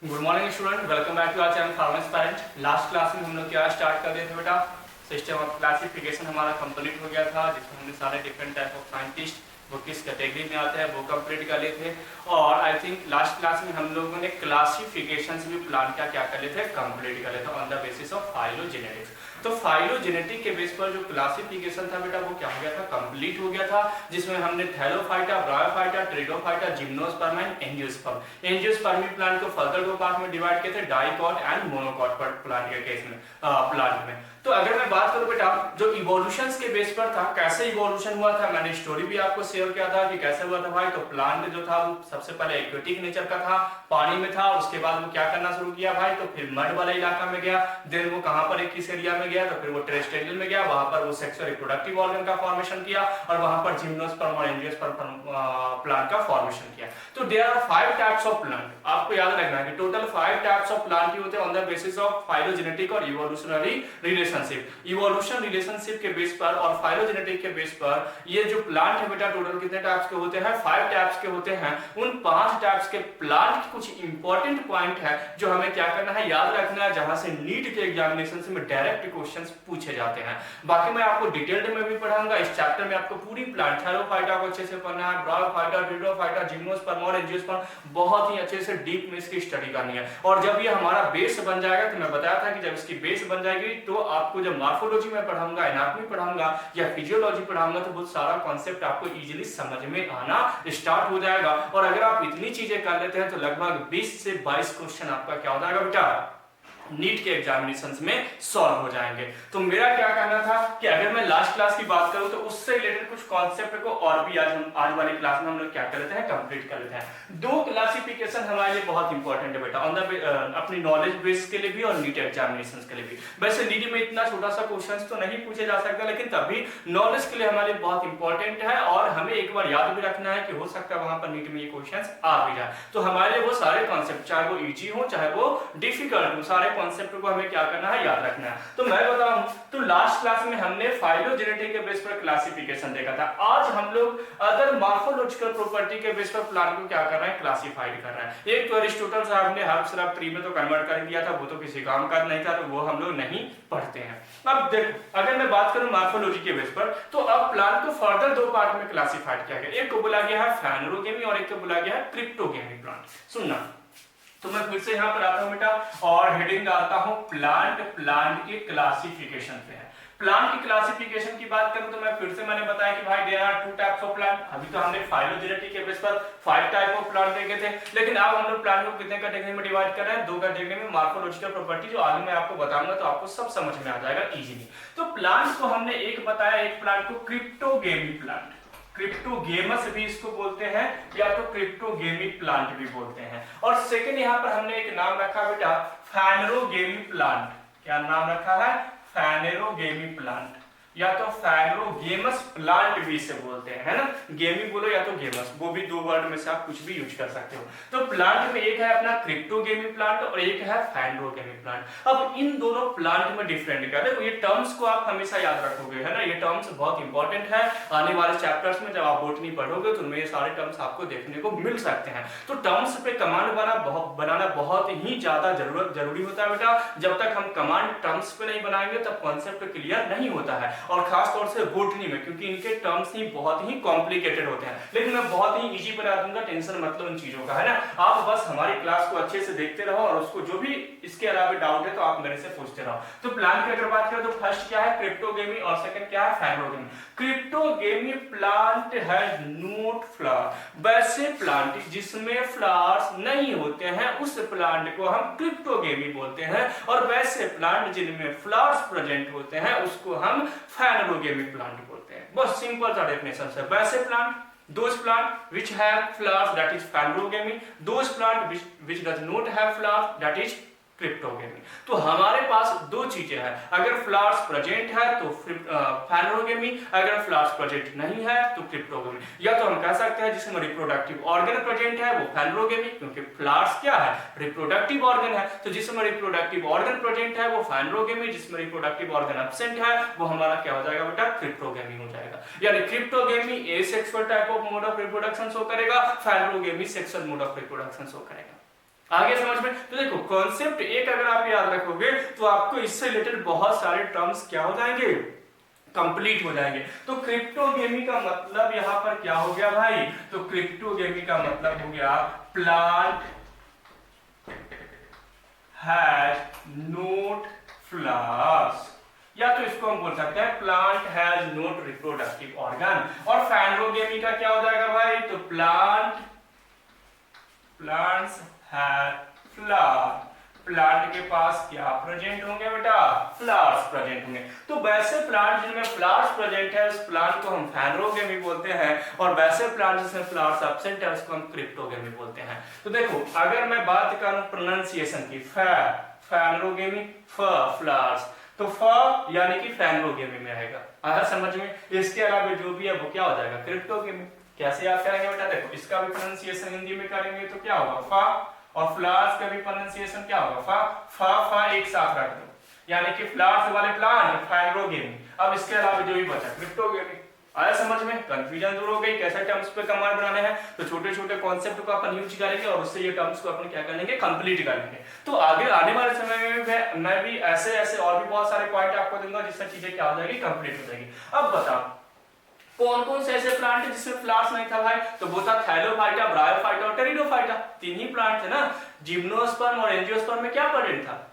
Good morning student, welcome back to our channel फार्मेंस। Last class में हम लोग क्या स्टार्ट कर दिए थे बेटा, सिस्टम ऑफ क्लासिफिकेशन हमारा कंप्लीट हो गया था, जिसमें हमने सारे डिफरेंट टाइप ऑफ साइंटिस्ट वो किस कैटेगरी में आते हैं वो कंप्लीट कर लिए थे। और आई थिंक लास्ट क्लास में हम लोगों ने क्लासिफिकेशन भी प्लान क्या कर लिए थे, कंप्लीट कर लिए थे on the basis of phylogenetics. तो फाइलोजेनेटिक के बेस पर जो क्लासिफिकेशन था बेटा वो क्या हो गया था, कंप्लीट हो गया था, जिसमें हमने Thallophyta, bryophyta, pteridophyta, gymnosperm and angiosperm plant को फर्दर दो पार्ट में डिवाइड किए थे, डाइकॉट एंड मोनोकॉट प्लांट के केस में प्लांट में। तो अगर मैं बात करूं बेटा जो इवोल्यूशन के बेस पर था, कैसे इवोल्यूशन हुआ था, मैंने स्टोरी भी आपको शेयर किया था कि कैसे हुआ था भाई। तो प्लांट जो था वो सबसे पहले एक्वेटिक नेचर का था, पानी में था, उसके बाद वो क्या करना शुरू किया भाई, तो फिर मड वाले इलाका में गया, देन वो कहां पर एक किस एरिया में गया, तो फिर वो टेरेस्ट्रियल में गया, वहां पर वो सेक्सुअल रिप्रोडक्टिव ऑर्गन का फॉर्मेशन किया और वहां पर जिम्नोस्पर्म और एंजियोस्पर्म प्लांट का फॉर्मेशन किया। तो there are 5 types of plant, आपको याद रखना है कि टोटल 5 टाइप्स ऑफ प्लांट ही होते हैं on the basis of phylogenetic और इवोल्यूशनरी रिलेशनशिप। इवोल्यूशन रिलेशनशिप के बेस पर और फाइलोजेनेटिक के बेस पर ये जो प्लांट है बेटा टोटल कितने टाइप्स के होते हैं, 5 टाइप्स के होते हैं। उन 5 टाइप्स के प्लांट के कुछ इंपॉर्टेंट पॉइंट है जो हमें क्या करना है, याद रखना है, जहां से नीट के एग्जामिनेशन में डायरेक्ट क्वेश्चंस पूछे जाते हैं। बाकी मैं आपको डिटेल्ड में भी पढ़ाऊंगा, इस चैप्टर में आपको पूरी प्लांट थैलोफाइटा को अच्छे से पढ़ना है, ब्रायोफाइटा, टेरिडोफाइटा, जिम्नोस्पर्म और एंजियोस्पर्म बहुत ही अच्छे से डीप में इसकी स्टडी करनी है। और जब ये हमारा बेस बन जाएगा, तो मैं बताया था कि जब इसकी बेस बन जाएगी तो आपको जब मॉर्फोलॉजी में पढ़ाऊंगा, एनाटॉमी पढ़ाऊंगा या फिजियोलॉजी पढ़ाऊंगा, तो बहुत सारा कॉन्सेप्ट आपको इजीली समझ में आना स्टार्ट हो जाएगा। और अगर आप इतनी चीजें कर लेते हैं तो लगभग 20 से 22 क्वेश्चन आपका क्या हो जाएगा बेटा, नीट के एग्जामिनेशंस में सॉल्व हो जाएंगे। तो मेरा क्या कहना था कि अगर मैं लास्ट क्लास की बात करूं तो उससे रिलेटेड कुछ कॉन्सेप्ट को और भी आज वाली क्लास में हम लोग क्या कर लेते हैं, कंप्लीट कर लेते हैं। 2 क्लासिफिकेशन हमारे लिए बहुत इंपॉर्टेंट है बेटा ऑन द अपनी नॉलेज बेस के लिए भी और नीट एग्जामिनेशंस के लिए भी। वैसे नीट में इतना छोटा सा क्वेश्चंस तो नहीं पूछे जा सकता, लेकिन तभी नॉलेज के लिए हमारे लिए बहुत इंपॉर्टेंट है और हमें एक बार याद भी रखना है कि हो सकता है वहां पर नीट में ये क्वेश्चंस आ भी जाए। तो हमारे लिए वो सारे कॉन्सेप्ट, चाहे वो इजी हो चाहे वो डिफिकल्ट हो, सारे कॉन्सेप्ट को हमें क्या करना है, याद रखना है। तो मैं बताऊं तो लास्ट क्लास में हमने फाइलोजेनेटिक के बेस पर क्लासिफिकेशन देखा था। आज हम लोग अदर मॉर्फोलॉजिकल प्रॉपर्टी के बेस पर प्लांट को क्या कर रहे हैं, क्लासिफाइड कर रहे हैं। एक तो अरिस्टोटल साहब ने हर्ब सिरप ट्री में तो कन्वर्ट कर दिया था, वो तो किसी काम का नहीं था, तो वो हम लोग नहीं पढ़ते हैं। अब देखो अगर मैं बात करूं मॉर्फोलॉजी के बेस पर, तो अब प्लांट को फर्दर 2 पार्ट में क्लासिफाइड किया गया। एक को बोला गया है फैनरोगेमी और एक को बोला गया है क्रिप्टोगेमी प्लांट। सुनना, तो मैं फिर से यहाँ पर आता हूँ बेटा और हेडिंग डालता हूँ प्लांट के क्लासिफिकेशन पे है। प्लांट की क्लासिफिकेशन की बात करूं तो मैं फिर से मैंने बताया कि भाई there are 2 types of plant. अभी तो हमने फाइलोजेनेटिक के बेस पर 5 टाइप ऑफ प्लांट देखे थे, लेकिन अब हम लोग प्लांट को कितने कैटेगरी में डिवाइड कर रहे हैं, 2 कैटेगरी में। मॉर्फोलॉजिकल प्रॉपर्टी जो आगे मैं आपको बताऊंगा तो आपको सब समझ में आ जाएगा इजीली। तो प्लांट को हमने एक बताया, एक प्लांट को क्रिप्टोगेमी प्लांट, क्रिप्टोगेमस भी इसको बोलते हैं या तो क्रिप्टोगेमी प्लांट भी बोलते हैं। और सेकंड यहां पर हमने एक नाम रखा बेटा फैनरोगेमी प्लांट। क्या नाम रखा है, फैनरोगेमी प्लांट या तो फैनरोगेमस प्लांट भी इसे बोलते हैं, है ना। गेमी बोलो या तो गेमस, वो भी 2 वर्ड में से आप कुछ भी यूज कर सकते हो। तो प्लांट में एक है अपना क्रिप्टोगेमी प्लांट और एक है फैनरोगेमी प्लांट। अब इन दोनों प्लांट में डिफरेंट क्या है, देखो ये टर्म्स को आप हमेशा याद रखोगे, है ना। ये टर्म्स बहुत इंपॉर्टेंट है, आने वाले चैप्टर्स में जब आप बॉटनी पढ़ोगे तो उनमें ये सारे टर्म्स आपको देखने को मिल सकते हैं। तो टर्म्स पे कमांड बनाना बहुत ही ज्यादा जरूरी होता है बेटा। जब तक हम कमांड टर्म्स पे नहीं बनाएंगे तब कॉन्सेप्ट क्लियर नहीं होता है, और खास तौर से बॉटनी में, क्योंकि इनके टर्म्स ही बहुत ही कॉम्प्लिकेटेड होते हैं। लेकिन मैं बहुत ही इजी बना दूंगा, टेंशन मतलब इन चीजों का, है ना। आप बस हमारी क्लास को अच्छे से देखते रहो और उसको जो भी इसके अलावा डाउट है तो आप मेरे से पूछते रहो। तो प्लांट की अगर बात करें तो फर्स्ट क्या है, क्रिप्टोगेमी, और सेकंड क्या है, फैनरोगेमी। क्रिप्टोगेमी प्लांट हैज नोट फ्लावर। वैसे प्लांट जिसमें फ्लावर्स नहीं होते हैं उस प्लांट को हम क्रिप्टोगेमी बोलते हैं, और वैसे प्लांट जिनमें फ्लावर्स प्रेजेंट होते हैं उसको हम फैनरोगेमी प्लांट बोलते हैं। बहुत सिंपल सा डेफिनेशन है। वैसे plant, those plant which have flowers, that is phanerogamy. Those plant which does not have flowers, that is क्रिप्टोगेमी। तो हमारे पास 2 चीजें हैं, अगर फ्लावर्स प्रेजेंट है तो फैनरोगेमी, अगर फ्लावर्स प्रेजेंट नहीं है तो क्रिप्टोगेमी। या तो हम कह सकते हैं जिसमें रिप्रोडक्टिव ऑर्गन प्रेजेंट है वो फैनरोगेमी, क्योंकि फ्लावर्स क्या है, रिप्रोडक्टिव ऑर्गन है। तो जिसमें रिप्रोडक्टिव ऑर्गन प्रेजेंट है वो फैनरोगेमी, जिसमें रिप्रोडक्टिव ऑर्गन एब्सेंट है वो हमारा क्या हो जाएगा बेटा, क्रिप्टोगेमी हो जाएगा। यानी cryptogamae asexual type of mode of reproduction show करेगा, phanerogamae sexual mode of reproduction show करेगा। आगे समझ में? तो देखो कॉन्सेप्ट एक अगर आप याद रखोगे तो आपको इससे रिलेटेड बहुत सारे टर्म्स क्या हो जाएंगे, कंप्लीट हो जाएंगे। तो क्रिप्टोगेमी का मतलब यहां पर क्या हो गया भाई, तो क्रिप्टोगेमी का मतलब हो गया प्लांट हैज नोट फ्लावर्स, या तो इसको हम बोल सकते हैं plant has note reproductive organ. और फैनरोगेमी का क्या हो जाएगा भाई, तो प्लांट्स हैव फ्लावर, प्लांट के पास क्या प्रेजेंट होंगे बेटा, फ्लावर्स प्रेजेंट होंगे। तो वैसे प्लांट जिनमें फ्लावर्स प्रेजेंट है उस प्लांट को हम फैनरोगेमी बोलते हैं, और वैसे प्लांट जिसमें फ्लावर्स एब्सेंट है उसको हम क्रिप्टोगेमी बोलते हैं। तो देखो अगर मैं बात करूं प्रोनाउंसिएशन की, फैनरोगेमी फ्लावर्स, तो फ यानी कि फैनरोगेमी में आएगा, आया समझ में? इसके अलावा जो भी है वो क्या हो जाएगा, क्रिप्टोगेमी। कैसे याद करेंगे बेटा, देखो इसका भी प्रोनाउंसिएशन हिंदी में करेंगे तो क्या होगा, फा, और फ्लावर्स का भी प्रोनाउंसिएशन क्या होगा, फा, फा एक साथ रख दो, यानी कि फ्लावर्स वाले प्लांट फैनरोगेमी। अब इसके अलावा जो भी बचा क्रिप्टोगेमी। आया समझ में? कंफ्यूजन दूर हो गई, कैसे टर्म्स पे कमांड बनाने हैं, तो छोटे छोटे कॉन्सेप्ट को अपन यूज करेंगे और उससे ये टर्म्स को अपन क्या करेंगे, कंप्लीट करेंगे। तो आगे आने वाले समय में मैं भी ऐसे ऐसे और भी बहुत सारे पॉइंट आपको दूंगा जिससे चीजें क्या हो जाएगी, कंप्लीट हो जाएगी। अब बताओ कौन कौन से ऐसे प्लांट है जिसमें फ्लावर्स नहीं था भाई, तो वो था थैलोफाइटा, ब्रायोफाइटा और टेरिडोफाइटा, तीन ही प्लांट थे ना। जिम्नोस्पर्म और एंजियोस्पर्म में क्या प्रेजेंट था,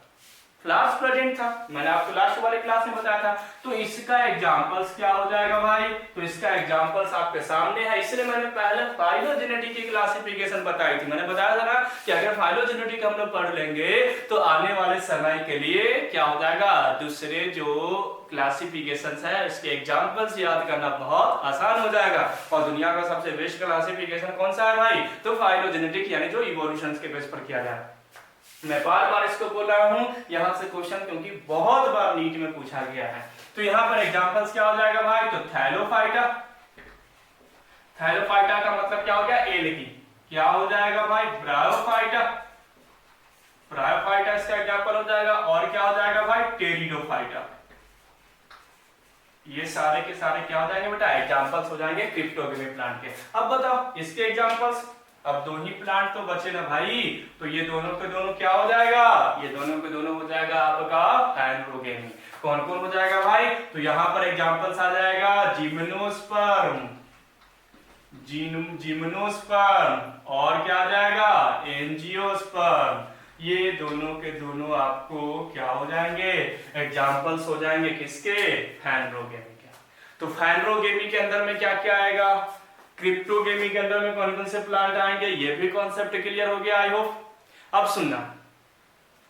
फ्लावर्स प्रेजेंट था, मैंने आपको लास्ट वाले क्लास में बताया था। तो इसका एग्जांपल्स क्या हो जाएगा भाई, तो इसका एग्जांपल्स आपके सामने है। इसलिए मैंने पहले फाइलोजेनेटिक की क्लासिफिकेशन बताई थी, मैंने बताया था ना कि अगर फाइलोजेनेटिक हम लोग पढ़ लेंगे तो आने वाले समय के लिए क्या हो जाएगा, दूसरे जो क्लासिफिकेशंस है इसके एग्जांपल्स याद करना बहुत आसान हो जाएगा। और दुनिया का सबसे बेस्ट क्लासिफिकेशन कौन सा है भाई, तो फाइलोजेनेटिक, यानी जो इवोल्यूशन के बेस पर किया जाए। मैं बार बार इसको बोल रहा हूं यहां से क्वेश्चन, क्योंकि बहुत बार नीट में पूछा गया है। तो यहां पर एग्जांपल्स क्या हो जाएगा भाई, तो थैलोफाइटा, थैलोफाइटा का मतलब क्या हो गया, एल की, क्या हो जाएगा भाई, ब्रायोफाइटा, ब्रायोफाइटा इसका एग्जांपल हो जाएगा। और क्या हो जाएगा भाई, टेरिडोफाइटा। ये सारे के सारे क्या हो जाएंगे बेटा, एग्जांपल्स हो जाएंगे क्रिप्टोगेमी प्लांट के। अब बताओ इसके एग्जांपल्स, अब दो ही प्लांट तो बचे ना भाई, तो ये दोनों के दोनों क्या हो जाएगा, ये दोनों के दोनों हो जाएगा आपका फैनरोगेमी। कौन कौन हो जाएगा भाई, तो यहां पर एग्जांपल्स आ जाएगा जिम्नोस्पर्म, जिम्नोस्पर्म, और क्या आ जाएगा, एंजियोस्पर्म। ये दोनों के दोनों आपको क्या हो जाएंगे, एग्जांपल्स हो जाएंगे किसके, फैनरोगेमी के। तो फैनरोगेमी के अंदर में क्या क्या आएगा, क्रिप्टोगेमी के अंदर में कौन कौन से प्लांट आएंगे, ये भी कॉन्सेप्ट क्लियर हो गया आई होप। अब सुनना,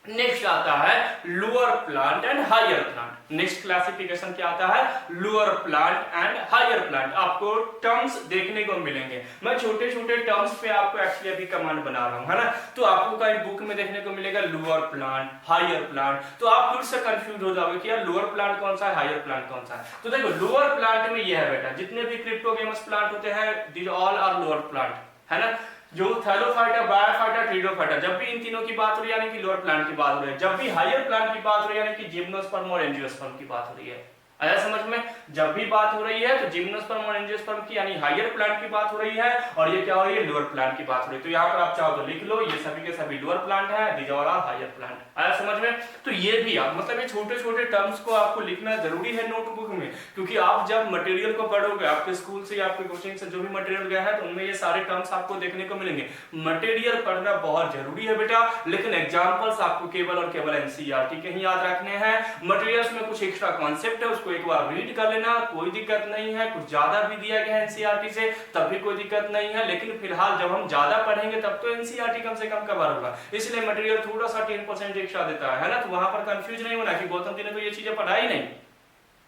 नेक्स्ट आता है lower plant and higher plant. Next classification क्या आता है, lower plant and higher plant. आपको टर्म्स देखने को मिलेंगे, मैं छोटे छोटे टर्म्स पे आपको एक्चुअली अभी कमांड बना रहा हूं, है ना। तो आपको कहीं बुक में देखने को मिलेगा लोअर प्लांट, हायर प्लांट, तो आप फिर से कंफ्यूज हो जाओगे कि यार लोअर प्लांट कौन सा है, हायर प्लांट कौन सा है। तो देखो लोअर प्लांट में यह है बेटा, जितने भी क्रिप्टोगेमस प्लांट होते हैं these all are lower plant, है ना। जो थैलोफाइटा, ब्रायोफाइटा, टेरिडोफाइटा, जब भी इन तीनों की बात हो रही है यानी कि लोअर प्लांट की बात हो रही है। जब भी हायर प्लांट की बात हो रही है यानी कि जिम्नोस्पर्म और एंजियोस्पर्म की बात हो रही है। आया समझ में? जब भी बात हो रही है तो जिम्नोस्पर्म और एंजियोस्पर्म की यानी हायर प्लांट की बात हो रही है, और ये क्या हो रही है, लोअर प्लांट की बात हो रही है। तो यहाँ पर आप चाहो तो लिख लो, ये सभी के सभी लोअर प्लांट है, these all are higher plant. आया समझ में? तो ये भी आप मतलब ये छोटे छोटे टर्म्स को आपको लिखना जरूरी है नोटबुक में, क्योंकि आप जब मटेरियल को पढ़ोगे, आपके स्कूल से या आपके कोचिंग से जो भी मटेरियल गया है तो उनमें ये सारे टर्म्स आपको देखने को मिलेंगे। मटेरियल पढ़ना बहुत जरूरी है बेटा, लेकिन एग्जाम्पल्स आपको केवल और केवल एनसीईआरटी के ही याद रखने हैं। मटेरियल्स में कुछ एक्स्ट्रा कॉन्सेप्ट है, उसको एक बार रीड कर लेना, कोई दिक्कत नहीं है। कुछ ज्यादा भी दिया गया है एनसीईआरटी से तब भी कोई दिक्कत नहीं है, लेकिन फिलहाल जब हम ज्यादा पढ़ेंगे तब तो एनसीईआरटी कम से कम कवर होगा, इसलिए मटेरियल थोड़ा सा 10% एक्स्ट्रा देता है ना। तो वहां पर कंफ्यूज नहीं होना कि गौतम जी ने तो ये चीजें पढ़ाई नहीं।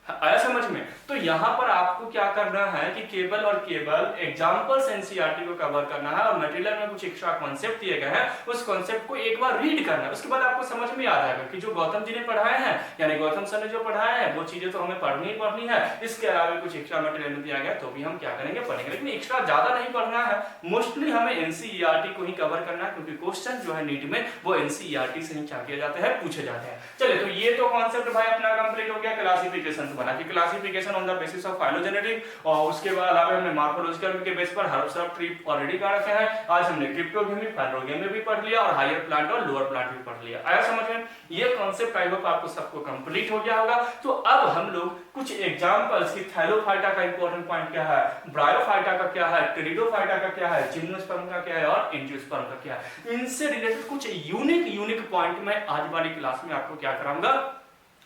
आया समझ में? तो यहां पर आपको क्या करना है कि केवल और केवल एग्जांपल्स एनसीईआरटी को कवर करना है, और मटेरियल में कुछ एक्स्ट्रा कॉन्सेप्ट दिए गए हैं उस कॉन्सेप्ट को एक बार रीड करना है। उसके बाद आपको समझ में आ जाएगा कि जो गौतम जी ने पढ़ाए हैं यानी गौतम सर ने जो पढ़ाया है वो चीजें तो हमें पढ़नी ही पढ़नी है। इसके अलावा कुछ एक्स्ट्रा मटेरियल में दिया गया तो भी हम क्या करेंगे, पढ़ेंगे, लेकिन एक्स्ट्रा ज्यादा नहीं पढ़ना है। मोस्टली हमें एनसीईआरटी को ही कवर करना है, क्योंकि क्वेश्चन जो है नीट में वो एनसीईआरटी से ही क्या किए जाते हैं, पूछे जाते हैं। चलिए, तो ये तो कॉन्सेप्ट भाई अपना कंप्लीट हो गया क्लासिफिकेशन से बना कि classification on the basis of phylogenetic, और उसके बाद अलावा हमने मॉर्फोलॉजिकल के बेस पर हर सब ट्री ऑलरेडी कर रखे हैं। आज हमने क्रिप्टोगेमी, फाइलोगेमी भी पढ़ लिया और हायर प्लांट और लोअर प्लांट भी पढ़ लिया। आया समझ में? ये कॉन्सेप्ट आई होप आपको सबको कंप्लीट हो गया होगा। तो अब हम लोग कुछ एग्जांपल्स की थैलोफाइटा का इंपॉर्टेंट पॉइंट क्या है, ब्रायोफाइटा का क्या है, टेरिडोफाइटा का क्या है, जिम्नोस्पर्म का क्या है और एंजियोस्पर्म का क्या है, इनसे रिलेटेड कुछ यूनिक पॉइंट मैं आज वाली क्लास में आपको क्या कराऊंगा,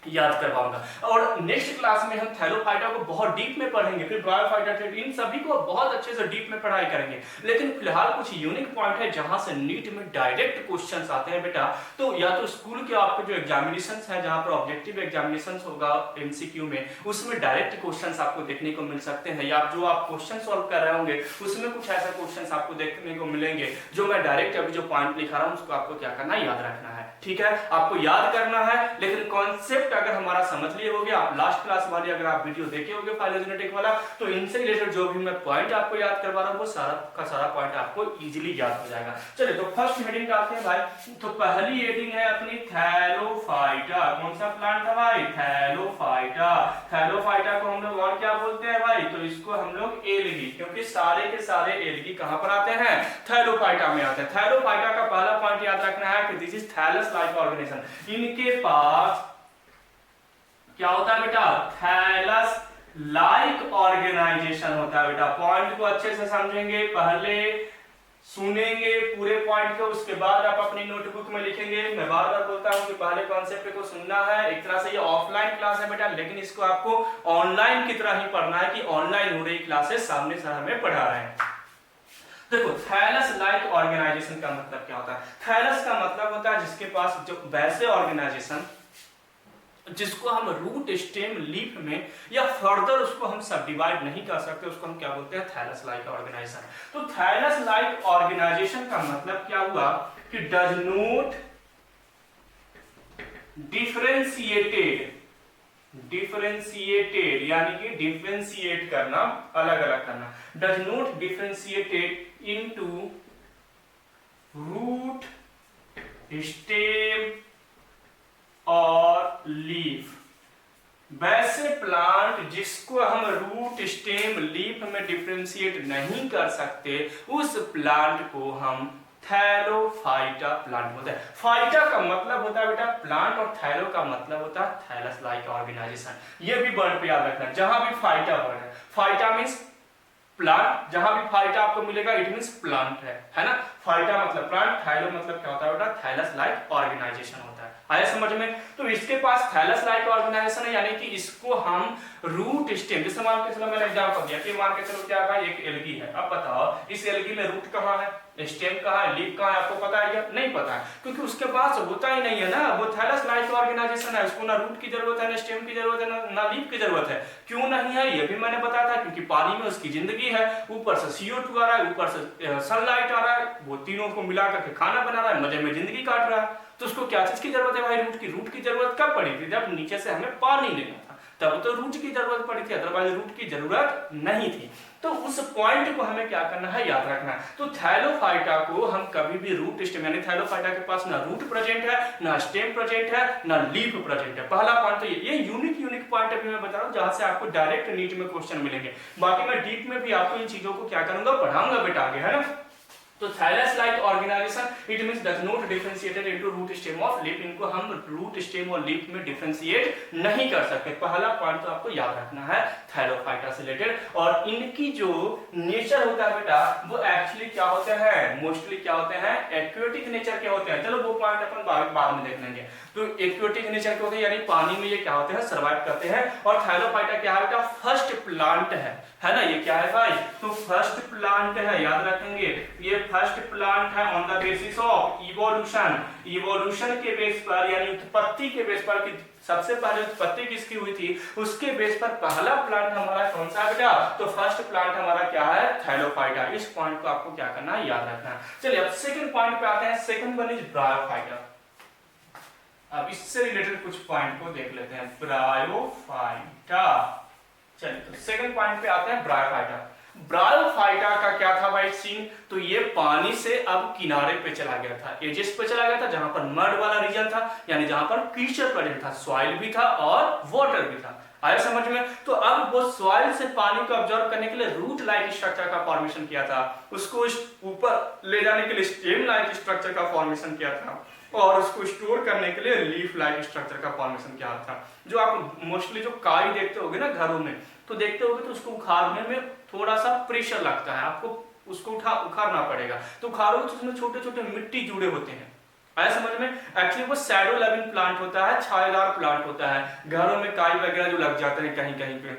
याद करवाऊंगा। और नेक्स्ट क्लास में हम थैलोफाइटा को बहुत डीप में पढ़ेंगे, फिर ब्रायोफाइटा, इन सभी को बहुत अच्छे से डीप में पढ़ाई करेंगे। लेकिन फिलहाल कुछ यूनिक पॉइंट है जहां से नीट में डायरेक्ट क्वेश्चंस आते हैं बेटा। तो या तो स्कूल के आपके जो एग्जामिनेशंस हैं, जहां पर ऑब्जेक्टिव एग्जामिनेशंस होगा एमसीक्यू में, उसमें डायरेक्ट क्वेश्चंस आपको देखने को मिल सकते हैं, या जो आप क्वेश्चन सॉल्व कर रहे होंगे उसमें कुछ ऐसे क्वेश्चंस आपको देखने को मिलेंगे जो मैं डायरेक्ट अभी जो पॉइंट लिखा रहा हूं उसको आपको क्या करना है, याद रखना है। ठीक है, आपको याद करना है, लेकिन कॉन्सेप्ट अगर हमारा समझ लिए होगे, आप लास्ट क्लास वाली अगर आप वीडियो देखे होगे फाइलोजेनेटिक वाला, तो इनसे रिलेटेड जो भी मैं पॉइंट आपको याद करवा रहा हूं वो सारा का सारा पॉइंट आपको इजीली याद हो जाएगा। चलिए तो फर्स्ट हेडिंग आते हैं भाई। तो पहली हेडिंग है अपनी थैलोफाइटा। कौन सा प्लांट है भाई? थैलोफाइटा। थैलोफाइटा को हम लोग और क्या बोलते हैं भाई? तो इसको हम लोग एल्गी, क्योंकि सारे के सारे एल्गी कहां पर आते हैं? थैलोफाइटा में आते हैं। थैलोफाइटा का पहला पॉइंट याद रखना है कि this is thallus like organisation. इनके पास क्या होता है बेटा? थैलस लाइक ऑर्गेनाइजेशन होता है बेटा। पॉइंट को अच्छे से समझेंगे, पहले सुनेंगे पूरे पॉइंट को, उसके बाद आप अपनी नोटबुक में लिखेंगे। मैं बार बार बोलता हूं कि पहले कॉन्सेप्ट को सुनना है। एक तरह से ये ऑफलाइन क्लास है बेटा, लेकिन इसको आपको ऑनलाइन की तरह ही पढ़ना है कि ऑनलाइन हो रही क्लासेस सामने से हमें पढ़ा रहे हैं। देखो, थैलस लाइक ऑर्गेनाइजेशन का मतलब क्या होता है? थैलस का मतलब होता है जिसके पास जो वैसे ऑर्गेनाइजेशन जिसको हम रूट, स्टेम, लीफ में या फर्दर उसको हम सब डिवाइड नहीं कर सकते, उसको हम क्या बोलते हैं? Thallus like organisation. तो थैलस लाइक ऑर्गेनाइजेशन का मतलब क्या हुआ कि डज नॉट डिफरेंशिएटेड यानी कि डिफरेंशिएट करना, अलग अलग करना, does not differentiated into root, stem और लीफ। वैसे प्लांट जिसको हम रूट, स्टेम, लीफ में डिफरेंशिएट नहीं कर सकते, उस प्लांट को हम थैलोफाइटा प्लांट बोलते हैं। फाइटा का मतलब होता है बेटा प्लांट, और थैलो का मतलब होता है थैलस लाइक ऑर्गेनाइजेशन। ये भी वर्ड पे याद रखना, जहां भी फाइटा वर्ड है, फाइटा मींस प्लांट, जहां भी फाइटा आपको मिलेगा इट मींस प्लांट है ना। फाइटा मतलब प्लांट, थैलो मतलब क्या होता है बेटा? थैलस लाइक ऑर्गेनाइजेशन होता है। आया समझ में? तो इसके पास थैलस लाइक ऑर्गेनाइजेशन है, यानी कि इसको हम रूट, स्टेम, जैसे मान के चलो मैंने एग्जांपल दिया कि मान के चलो क्या है, एक एल्गी है। अब बताओ इस एल्गी में रूट कहां है, स्टेम कहां है, लीफ कहां है? आपको पता है क्या? नहीं पता है, क्योंकि उसके पास होता ही नहीं है ना। वो थैलस लाइक ऑर्गेनाइजेशन है, उसको ना रूट की जरूरत है, ना स्टेम की जरूरत है, ना लीफ की जरूरत है। क्यों नहीं है ये भी मैंने बताया था, क्योंकि पानी में उसकी जिंदगी है, ऊपर से CO2 आ रहा है, ऊपर से सनलाइट आ रहा है, वो तीनों को मिला करके खाना बना रहा है, मजे में जिंदगी काट रहा है। तो उसको क्या चीज की जरूरत है भाई? रूट की जरूरत कब पड़ी थी? जब नीचे से हमें पानी लेना था, तब तो रूट की जरूरत पड़ी थी, अदरवाइज रूट की जरूरत नहीं थी। तो उस पॉइंट को हमें क्या करना है, याद रखना है। तो थैलोफाइटा को हम कभी भी रूट, स्टेम, यानी थैलोफाइटा के पास ना रूट प्रेजेंट है, ना स्टेम प्रेजेंट है, ना लीफ प्रेजेंट है। पहला पॉइंट तो ये यूनिक पॉइंट अभी मैं बता रहा हूं, जहां से आपको डायरेक्ट नीट में क्वेश्चन मिलेंगे। बाकी मैं डीप में भी आपको इन चीजों को क्या करूंगा, पढ़ाऊंगा बेटा आगे, है ना। तो thallus like organisation it means does not differentiated into root, stem of leaf. इनको हम रूट, स्टेम और लीफ में डिफरेंशिएट नहीं कर सकते। पहला पॉइंट तो आपको याद रखना है थैलोफाइटा से रिलेटेड। और इनकी जो नेचर होता है बेटा, वो एक्चुअली क्या होते हैं, मोस्टली क्या होते हैं, एक्वेटिक नेचर के होते हैं। चलो वो पॉइंट अपन बाद में देख लेंगे। तो एक्वेटिक नेचर के होते हैं, यानी पानी में ये क्या होते हैं, सर्वाइव करते हैं। और थैलोफाइटा क्या है बेटा? फर्स्ट प्लांट है ना। ये क्या है भाई? तो फर्स्ट प्लांट है, याद रखेंगे ये फर्स्ट प्लांट है on the basis of evolution. Evolution के बेस पर, यानी उत्पत्ति के बेस पर, कि सबसे पहले उत्पत्ति किसकी हुई थी, उसके बेस पर पहला प्लांट हमारा कौन सा बेटा? तो फर्स्ट प्लांट हमारा क्या है? थैलोफाइटा। इस पॉइंट को आपको क्या करना है, याद रखना है। चलिए अब सेकंड पॉइंट पे आते हैं। Second one is bryophyta. अब इससे रिलेटेड कुछ पॉइंट को देख लेते हैं। ब्रायोफाइटा। चलिए तो सेकंड पॉइंट पे आते हैं, ब्रायोफाइटा। ब्रायोफाइटा का क्या था भाई सीन? तो ये पानी से अब किनारे पे चला गया था, एजेस पे चला गया था, जहां पर मड वाला रीजन था, यानी जहां पर कीचड़ प्रेजेंट था, सॉइल भी था और वाटर भी था। आया समझ में? तो अब वो सॉइल से पानी को ऑब्जॉर्व करने के लिए रूट लाइक स्ट्रक्चर का फॉर्मेशन किया था, उसको ऊपर ले जाने के लिए स्टेम लाइक स्ट्रक्चर का फॉर्मेशन किया था, और उसको स्टोर करने के लिए लीफ लाइक स्ट्रक्चर का फॉर्मेशन किया था। जो आप मोस्टली जो काई देखते होगे ना घरों में, तो देखते होगे तो उसको उखाड़ने में थोड़ा सा प्रेशर लगता है, आपको उसको उखाड़ना पड़ेगा, तो उखाड़ोगे तो उसमें छोटे छोटे मिट्टी जुड़े होते हैं। आया समझ में? एक्चुअली वो शैडो लविंग प्लांट होता है, छायादार प्लांट होता है। घरों में काई वगैरह जो लग जाते हैं कहीं कहीं पे,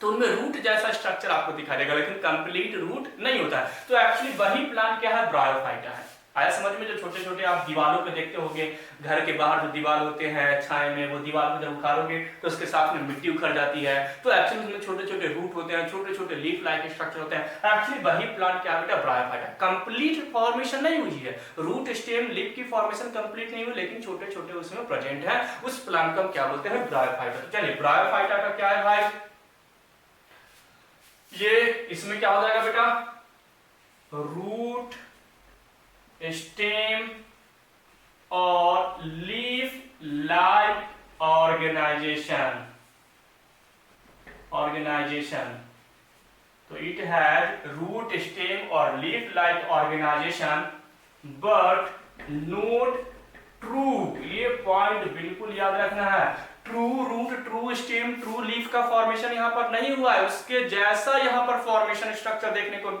तो उनमें रूट जैसा स्ट्रक्चर आपको दिखाई देगा, लेकिन कंप्लीट रूट नहीं होता है। तो एक्चुअली वही प्लांट क्या है? ब्रायोफाइटा है। आया समझ में? जो छोटे छोटे आप दीवारों पे देखते होंगे, घर के बाहर जो दीवार होते हैं छाए में, वो दीवार को जब उखाड़ोगे तो उसके साथ में मिट्टी उखड़ जाती है, तो एक्चुअली उसमें छोटे छोटे रूट होते हैं, छोटे छोटे लीफ लाइक स्ट्रक्चर होते हैं। एक्चुअली वही प्लांट क्या बेटा? ब्रायोफाइटा। कंप्लीट फॉर्मेशन नहीं हुई है, रूट स्टेम लीफ की फॉर्मेशन कंप्लीट नहीं हुई, लेकिन छोटे छोटे उसमें प्रेजेंट है। उस प्लांट को क्या बोलते हैं? ब्रायोफाइटा। चलिए, ब्रायोफाइटा का क्या है भाई? ये इसमें क्या हो जाएगा बेटा? रूट स्टेम और लीफ लाइक ऑर्गेनाइजेशन। तो इट हैज रूट स्टेम और leaf like organisation but not true. ये पॉइंट बिल्कुल याद रखना है। True root, true stem, true leaf का फॉर्मेशन यहाँ पर नहीं हुआ है, उसके जैसा यहाँ पर फॉर्मेशन स्ट्रक्चर देखने को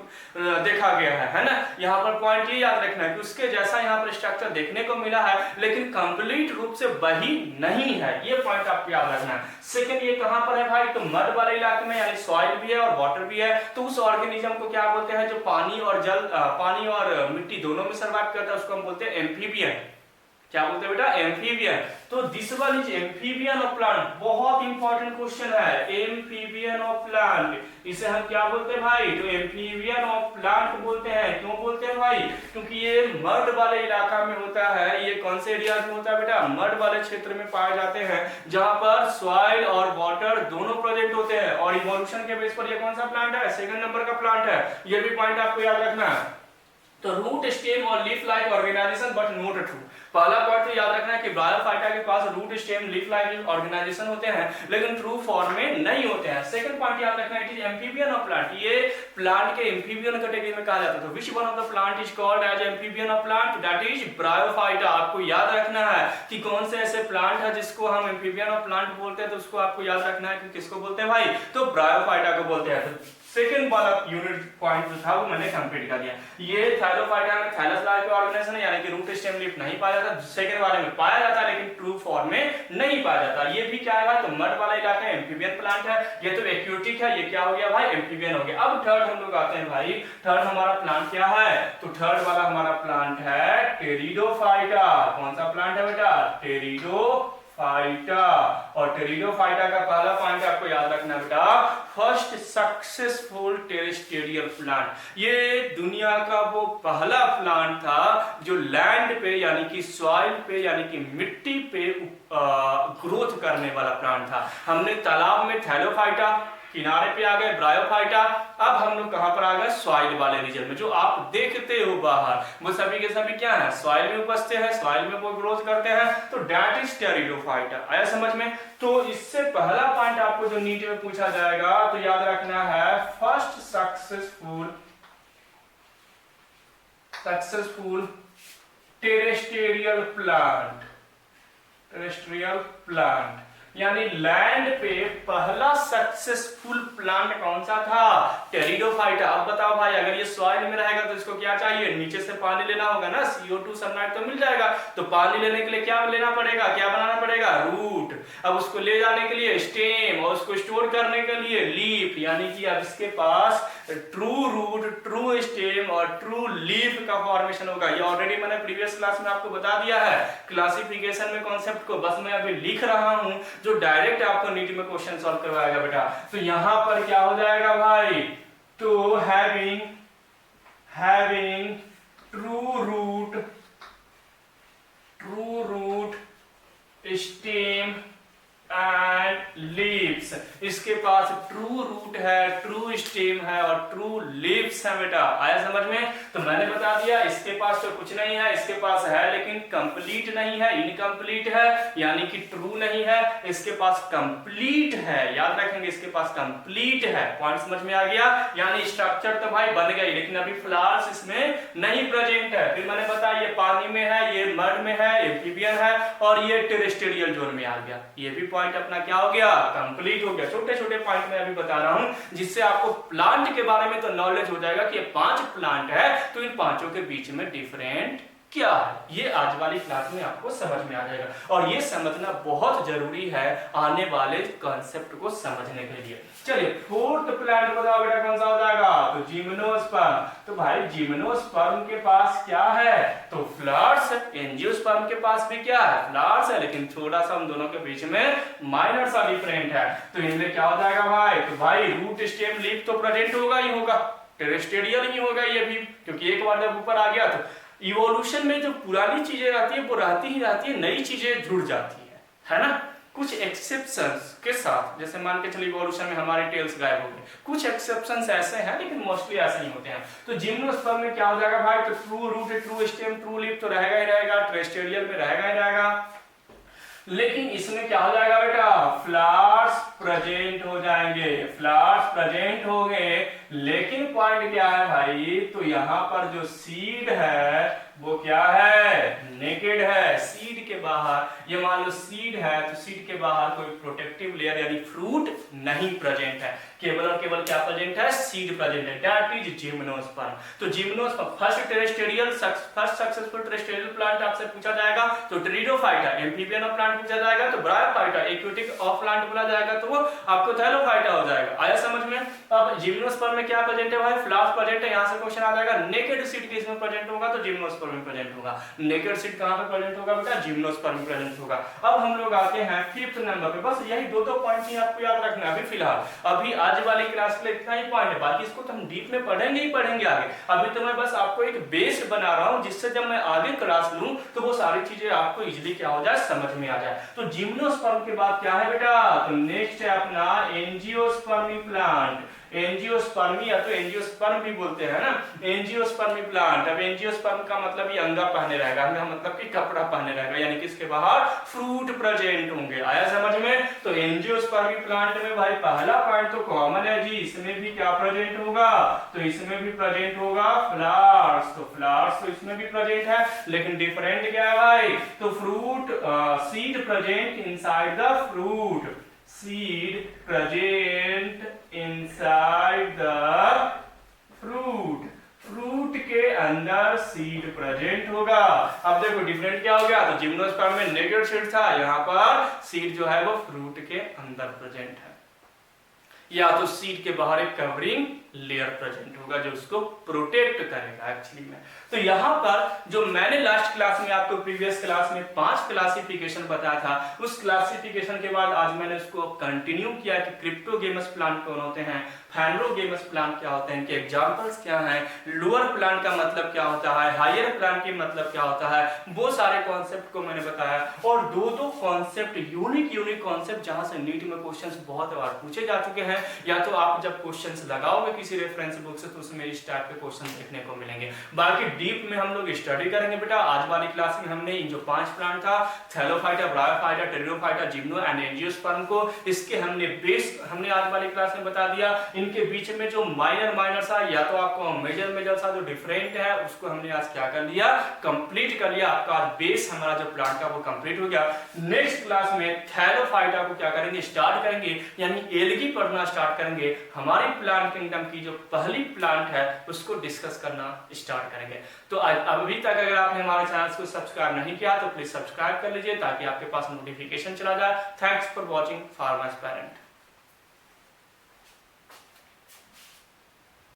देखा गया है ना। यहाँ पर पॉइंट ये याद रखना है कि उसके जैसा यहाँ पर स्ट्रक्चर देखने को मिला है, लेकिन कंप्लीट रूप से वही नहीं है। ये पॉइंट आपको याद रखना है। सेकंड, ये कहाँ पर है भाई? तो मड वाले इलाके में, यानी सॉइल भी है और वाटर भी है। तो उस ऑर्गेनिज्म को क्या बोलते हैं? जो पानी और मिट्टी दोनों में सर्वाइव करता है, उसको हम बोलते हैं एम्फीबियन। क्या बोलते हैं बेटा? एम्फीबियन। तो this one is amphibian of plant. बहुत इंपॉर्टेंट क्वेश्चन है, एम्फीबियन ऑफ प्लांट, इसे हम क्या बोलते हैं भाई? तो एम्फीबियन ऑफ प्लांट बोलते हैं। क्यों बोलते हैं भाई? क्योंकि ये मड वाले इलाका में होता है। ये कौन से एरिया में होता है बेटा? मड वाले क्षेत्र में पाए जाते हैं, जहां पर सॉइल और वाटर दोनों प्रेजेंट होते हैं। और इवोल्यूशन के बेस पर ये कौन सा प्लांट है? सेकंड नंबर का प्लांट है। ये भी पॉइंट आपको याद रखना है। तो रूट स्टेम और leaf like organisation but not true. पहला पॉइंट तो याद रखना है कि ब्रायोफाइटा के पास root stem leaf like organisation होते हैं, लेकिन ट्रू फॉर्म में नहीं होते हैं। सेकंड पॉइंट याद रखना है, it is amphibian of plant. ये प्लांट के एम्फीबियन कैटेगरी में कहा जाता है। तो which one of the plant is called as amphibian of plant? That is bryophyta. आपको याद रखना है कि कौन से ऐसे प्लांट है जिसको हम एम्फीबियन ऑफ प्लांट बोलते हैं, तो उसको आपको याद रखना है कि किसको बोलते हैं भाई? तो ब्रायोफाइटा को बोलते हैं। तो सेकंड वाला यूनिट पॉइंट जो था वो मैंने कंप्लीट कर दिया। ये थाइलोफाइटा में थैलस लाइक ऑर्गेनाइजेशन है, यानी कि रूट स्टेम लीफ नहीं पाया जाता। सेकंड वाले में पाया जाता है, लेकिन ट्रू फॉर्म में नहीं पाया जाता। ये भी क्या है? तो मड वाला इलाका एम्फीबियन प्लांट है। ये तो एक्वेटिक है, ये क्या हो गया भाई? एम्फीबियन हो गया। अब थर्ड हम लोग आते हैं भाई। थर्ड हमारा प्लांट क्या है? तो थर्ड वाला हमारा प्लांट है टेरिडोफाइटा। कौन सा प्लांट है बेटा? टेरिडोफाइटा। और टेरिडोफाइटा का पहला पॉइंट आपको याद रखना बेटा, फर्स्ट सक्सेसफुल टेरेस्टेरियल प्लांट। ये दुनिया का वो पहला प्लांट था जो लैंड पे यानी कि सॉइल पे यानी कि मिट्टी पे ग्रोथ करने वाला प्लांट था। हमने तालाब में थैलोफाइटा, किनारे पे आ गए ब्रायोफाइटा, अब हम लोग कहां पर आ गए? सॉइल वाले रीजन में। जो आप देखते हो बाहर, वो सभी के सभी क्या है? सॉइल में उपजते हैं, सॉइल में वो ग्रोथ करते हैं। तो दैट इज टेरिडोफाइटा। आया समझ में? तो इससे पहला पॉइंट आपको जो नीचे में पूछा जाएगा तो याद रखना है, फर्स्ट सक्सेसफुल टेरेस्टेरियल प्लांट, यानी लैंड पे पहला सक्सेसफुल प्लांट कौन सा था? टेरिडोफाइटा। अब बताओ भाई, अगर ये सॉइल में रहेगा तो इसको क्या चाहिए? नीचे से पानी लेना होगा ना, CO2 सनलाइट तो मिल जाएगा। तो पानी लेने के लिए क्या लेना पड़ेगा? क्या बनाना पड़ेगा? रूट। अब उसको ले जाने के लिए स्टेम, और उसको स्टोर करने के लिए लीफ। यानी कि अब इसके पास ट्रू रूट, ट्रू स्टेम और ट्रू लीफ का फॉर्मेशन होगा। ये ऑलरेडी मैंने प्रीवियस क्लास में आपको बता दिया है क्लासिफिकेशन में कॉन्सेप्ट को, बस मैं अभी लिख रहा हूं जो डायरेक्ट आपको नीट में क्वेश्चन सॉल्व करवाएगा बेटा। तो यहां पर क्या हो जाएगा भाई? तो having true root stem and leaves. इसके पास ट्रू रूट है, ट्रू स्टेम है और ट्रू लीव्स है बेटा। आया समझ में? तो मैंने बता दिया इसके पास तो कुछ नहीं है, इसके पास है लेकिन कंप्लीट नहीं है, इनकम्प्लीट है, यानी कि ट्रू नहीं है। इसके पास कंप्लीट है, याद रखेंगे इसके पास कंप्लीट है। पॉइंट समझ में आ गया? यानी स्ट्रक्चर तो भाई बन गई लेकिन अभी फ्लावर्स इसमें नहीं प्रेजेंट है। फिर मैंने बताया ये पानी में है, ये मड में है, एम्फीबियन है और ये टेरेस्ट्रियल जोन में आ गया। ये भी पॉइंट अपना क्या हो गया? कंप्लीट हो गया। छोटे छोटे पॉइंट मैं अभी बता रहा हूं जिससे आपको प्लांट के बारे में तो नॉलेज हो जाएगा कि ये 5 प्लांट है तो इन पांचों के बीच में डिफरेंट क्या है, ये आज वाली क्लास में आपको समझ में आ जाएगा। और ये समझना बहुत जरूरी है आने वाले कॉन्सेप्ट को समझने के लिए। चलिए फोर्थ प्लांट बताओ बेटा कौन सा हो जाएगा? तो जिम्नोस्पर्म। तो भाई जिम्नोस्पर्म के पास क्या है? तो फ्लावर्स है। एंजियोस्पर्म के पास भी क्या है? फ्लावर्स है, लेकिन थोड़ा सा हम दोनों के बीच में माइनर सा डिफरेंट है। तो इनमें क्या हो जाएगा भाई? तो भाई रूट स्टेम लीफ तो प्रेजेंट होगा ही होगा, टेरेस्ट्रियल ही होगा ये भी, क्योंकि एक बार जब ऊपर आ गया तो इवोल्यूशन में जो पुरानी चीजें रहती है वो रहती ही रहती है, नई चीजें जुड़ जाती है ना, कुछ एक्सेप्शंस के साथ। जैसे मान के चलिए इवोल्यूशन में हमारे टेल्स गायब हो गए, कुछ एक्सेप्शंस ऐसे हैं लेकिन मोस्टली ऐसे ही होते हैं। तो जिम्नोस्पर्म में क्या हो जाएगा भाई? तो true root, true stem, true leaf तो रहेगा ही रहेगा, टेरेस्ट्रियल में रहेगा ही रहेगा, लेकिन इसमें क्या हो जाएगा बेटा? फ्लावर्स प्रेजेंट हो जाएंगे, फ्लावर्स प्रेजेंट हो गए। लेकिन पॉइंट क्या है भाई? तो यहां पर जो सीड है वो क्या है? नेकेड है। सीड के बाहर, ये मान लो सीड है तो सीड के बाहर कोई प्रोटेक्टिव लेयर यानी फ्रूट नहीं प्रेजेंट है, केवल और केवल क्या प्रेजेंट है? सीड प्रेजेंट है। That is gymnosperm. तो gymnosperm first terrestrial, first successful terrestrial plant आपसे पूछा जाएगा तो टेरिडोफाइटा। एम्फीबियन ऑफ प्लांट पूछा जाएगा तो ब्रायोफाइटा। एक्वेटिक ऑफ प्लांट बोला जाएगा तो वो आपको थैलोफाइटा हो जाएगा। आया समझ में? अब जिम्नोस्पर्म में क्या प्रेजेंट है भाई? फ्लावर्स प्रेजेंट है। यहां से क्वेश्चन आ जाएगा नेकेड सीड किसमें प्रेजेंट होगा? तो जिम्नोस्पर्म में प्रेजेंट होगा। नेकेड सीड कहां पे प्रेजेंट होगा बेटा? जिम्नोस्पर्म में प्रेजेंट होगा। अब हम लोग आते हैं फिफ्थ नंबर पे। बस यही दो पॉइंट ही आपको याद रखना है अभी फिलहाल। अभी आज वाली क्लास के लिए इतना ही पॉइंट है, बाकी इसको तो हम डीप में पढ़ेंगे ही पढ़ेंगे आगे। अभी तो मैं बस आपको एक बेस बना रहा हूं जिससे जब मैं आगे क्लास लूं तो वो सारी चीजें आपको इजीली क्या हो जाए? समझ में आ जाए। तो जिम्नोस्पर्म के बाद क्या है बेटा? तो नेक्स्ट है अपना एंजियोस्पर्मी प्लांट। एंजियोस्पर्मी या तो एंजियोस्पर्म भी बोलते हैं ना, एंजियोस्पर्मी प्लांट। अब एंजियोस्पर्म का मतलब ये अंगा पहने रहेगा, अंगा मतलब कि कपड़ा पहने रहेगा, यानी कि इसके बाहर फ्रूट प्रेजेंट होंगे। आया समझ में? तो एंजियोस्पर्मी प्लांट में भाई पहला पॉइंट तो कॉमन है जी, इसमें भी क्या प्रेजेंट होगा? तो इसमें भी प्रेजेंट होगा फ्लावर्स। तो फ्लावर्स तो इसमें भी प्रेजेंट है, लेकिन डिफरेंट क्या है भाई? तो fruit seed present inside the fruit, seed present inside the fruit, fruit के अंदर सीड प्रेजेंट होगा। अब देखो डिफरेंट क्या हो गया? तो जिम्नोस्पर्म में नेकेड सीड था, यहाँ पर सीड जो है वो फ्रूट के अंदर प्रेजेंट है, या तो सीड के बाहर एक कवरिंग लेयर प्रेजेंट होगा जो उसको प्रोटेक्ट करेगा एक्चुअली में। तो यहाँ पर जो मैंने लास्ट क्लास में आपको प्रीवियस क्लास में 5 क्लासिफिकेशन बताया था, उस क्लासिफिकेशन के बाद आज मैंने उसको कंटिन्यू किया कि क्रिप्टोगेमस प्लांट कौन होते हैं, फैनरोगेमस प्लांट क्या होते हैं, इनके एग्जांपल्स क्या हैं, लोअर प्लांट का मतलब क्या होता है, हायर प्लांट के मतलब क्या होता है, वो सारे कॉन्सेप्ट को मैंने बताया। और दो कॉन्सेप्ट यूनिक कॉन्सेप्ट जहां से नीट में क्वेश्चंस बहुत बार पूछे जा चुके हैं, या तो आप जब क्वेश्चंस लगाओगे किसी रेफरेंस बुक से तो उसमें इस टाइप के क्वेश्चन देखने को मिलेंगे। बाकी डीप में हम लोग स्टडी करेंगे बेटा। आज वाली क्लास में हमने इन जो 5 प्लांट था, Thallophyta, bryophyta, pteridophyta, gymno and angiosperm को, इसके हमने आज वाली क्लास में बता दिया। इनके बीच में जो माइनर सा या तो आपको मेजर सा जो डिफरेंट है उसको हमने आज क्या कर लिया? कंप्लीट कर लिया। आपका बेस हमारा जो प्लांट का वो कंप्लीट हो गया। नेक्स्ट क्लास में थैलोफाइटा को क्या करेंगे? स्टार्ट करेंगे, यानी एल्गी पढ़ना स्टार्ट करेंगे। हमारी प्लांट किंगडम की जो पहली प्लांट है उसको डिस्कस करना स्टार्ट करेंगे। तो अभी तक अगर आपने हमारे चैनल को सब्सक्राइब नहीं किया तो प्लीज सब्सक्राइब कर लीजिए ताकि आपके पास नोटिफिकेशन चला जाए। Thanks for watching farmers parent.